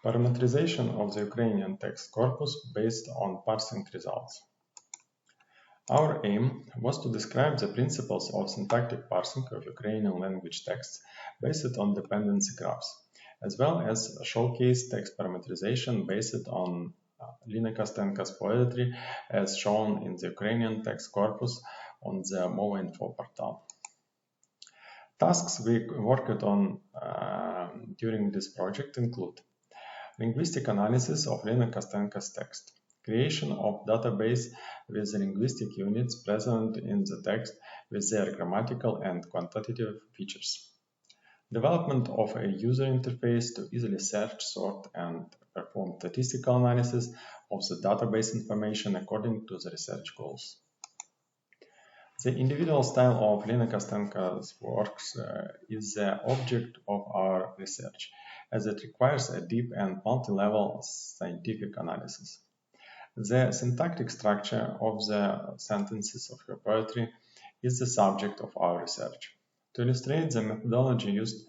Parameterization of the Ukrainian text corpus based on parsing results. Our aim was to describe the principles of syntactic parsing of Ukrainian language texts based on dependency graphs, as well as showcase text parameterization based on Lina Kostenko's poetry as shown in the Ukrainian text corpus on the Mova Info portal. Tasks we worked on during this project include linguistic analysis of Lina Kostenko's text, creation of database with the linguistic units present in the text with their grammatical and quantitative features, development of a user interface to easily search, sort, and perform statistical analysis of the database information according to the research goals. The individual style of Lina Kostenko's works is the object of our research, as it requires a deep and multi-level scientific analysis. The syntactic structure of the sentences of her poetry is the subject of our research. To illustrate the methodology used,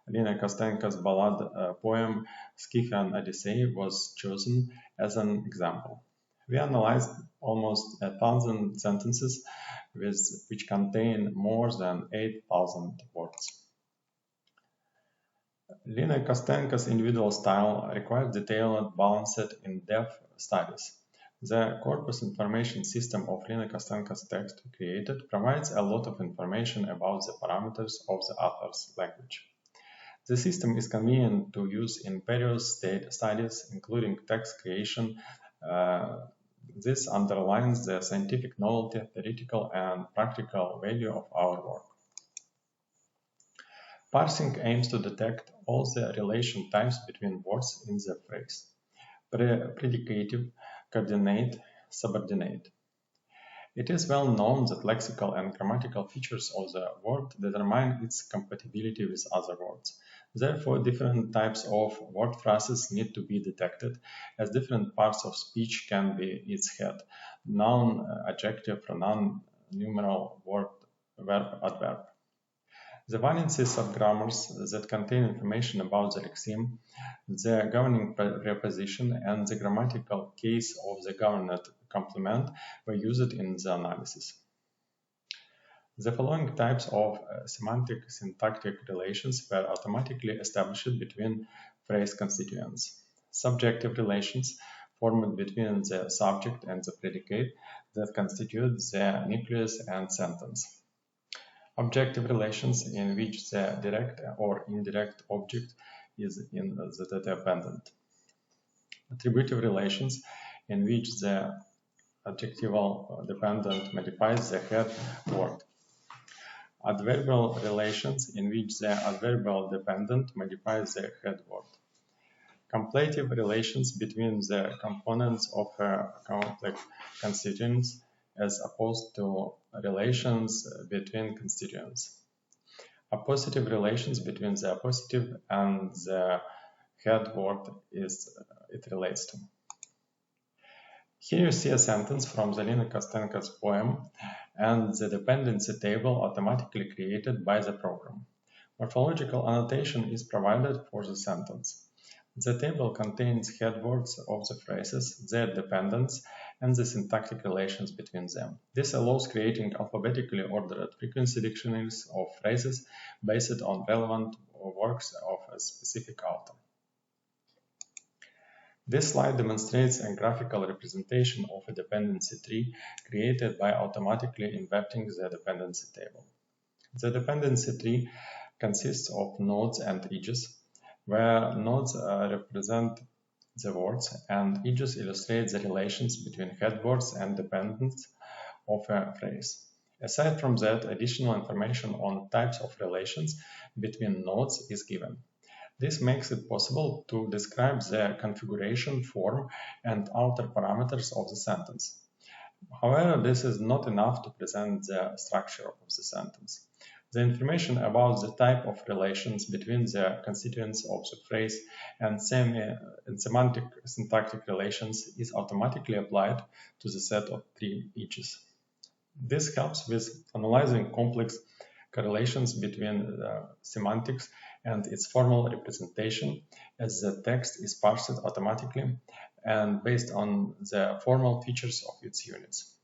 Lina Kostenko's ballad poem Scythian Odyssey was chosen as an example. We analyzed almost 1,000 sentences which contain more than 8,000 words. Lina Kostenko's individual style requires detailed, balanced, in-depth studies. The corpus information system of Lina Kostenko's text we created provides a lot of information about the parameters of the author's language. The system is convenient to use in various studies, including text creation. This underlines the scientific novelty, theoretical and practical value of our work. Parsing aims to detect all the relation types between words in the phrase: predicative, coordinate, subordinate. It is well known that lexical and grammatical features of the word determine its compatibility with other words. Therefore, different types of word phrases need to be detected, as different parts of speech can be its head, noun, adjective, pronoun, numeral, verb, adverb. The variances of grammars that contain information about the lexeme, the governing preposition, and the grammatical case of the governed complement were used in the analysis. The following types of syntactic relations were automatically established between phrase constituents: subjective relations formed between the subject and the predicate that constitute the nucleus and sentence; objective relations in which the direct or indirect object is in the dependent; attributive relations in which the adjectival dependent modifies the head word; adverbial relations in which the adverbial dependent modifies the head word; completive relations between the components of a complex constituents as opposed to relations between constituents; appositive relations between the appositive and the head word it relates to. Here you see a sentence from the Lina Kostenko's poem and the dependency table automatically created by the program. Morphological annotation is provided for the sentence. The table contains head words of the phrases, their dependents, and the syntactic relations between them. This allows creating alphabetically ordered frequency dictionaries of phrases based on relevant works of a specific author. This slide demonstrates a graphical representation of a dependency tree created by automatically inverting the dependency table. The dependency tree consists of nodes and edges, where nodes represent the words and edges illustrate the relations between head words and dependents of a phrase. Aside from that, additional information on types of relations between nodes is given. This makes it possible to describe the configuration, form, and outer parameters of the sentence. However, this is not enough to present the structure of the sentence. The information about the type of relations between the constituents of the phrase and semantic syntactic relations is automatically applied to the set of three edges. This helps with analyzing complex correlations between semantics and its formal representation, as the text is parsed automatically and based on the formal features of its units.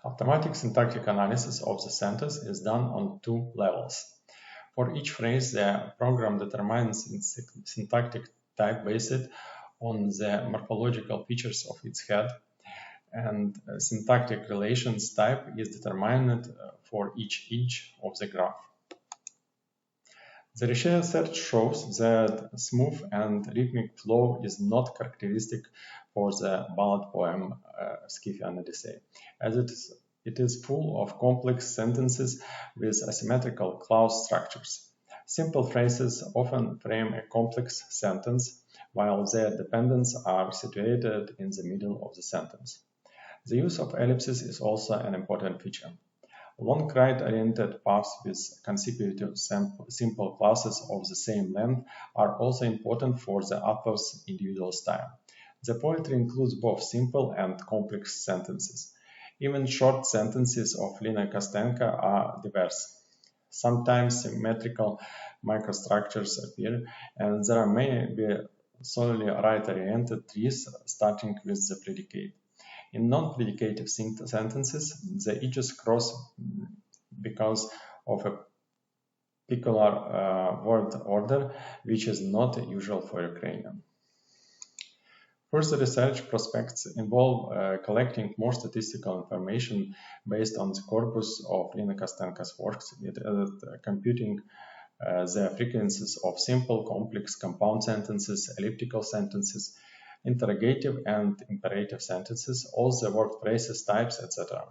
Automatic syntactic analysis of the sentence is done on two levels. For each phrase, the program determines its syntactic type based on the morphological features of its head, and syntactic relations type is determined for each edge of the graph. The research shows that smooth and rhythmic flow is not characteristic for the ballad poem Scythian Odyssey, as it is full of complex sentences with asymmetrical clause structures. Simple phrases often frame a complex sentence, while their dependents are situated in the middle of the sentence. The use of ellipses is also an important feature. Long right-oriented paths with consecutive simple classes of the same length are also important for the author's individual style. The poetry includes both simple and complex sentences. Even short sentences of Lina Kostenko are diverse. Sometimes symmetrical microstructures appear, and there may be solely right-oriented trees starting with the predicate. In non-predicative sentences, the edges cross because of a peculiar word order, which is not usual for Ukrainian. Further research prospects involve collecting more statistical information based on the corpus of Lina Kostenko's works, computing the frequencies of simple, complex, compound sentences, elliptical sentences, interrogative and imperative sentences, all the word phrases, types, etc.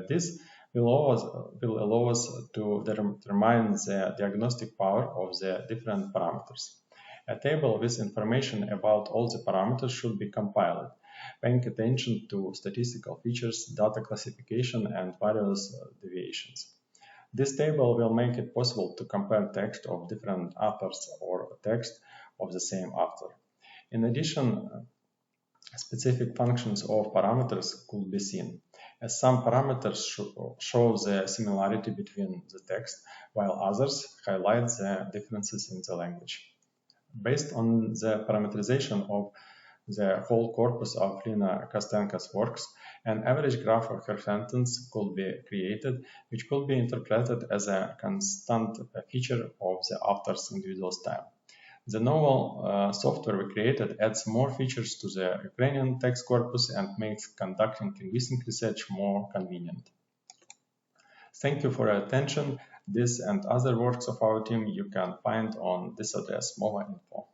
This will allow us to determine the diagnostic power of the different parameters. A table with information about all the parameters should be compiled, paying attention to statistical features, data classification, and various deviations. This table will make it possible to compare text of different authors or text of the same author. In addition, specific functions of parameters could be seen, as some parameters show the similarity between the text, while others highlight the differences in the language. Based on the parameterization of the whole corpus of Lina Kostenko's works, an average graph of her sentence could be created, which could be interpreted as a constant feature of the author's individual style. The novel software we created adds more features to the Ukrainian text corpus and makes conducting linguistic research more convenient. Thank you for your attention. This and other works of our team you can find on this address, Mova.info.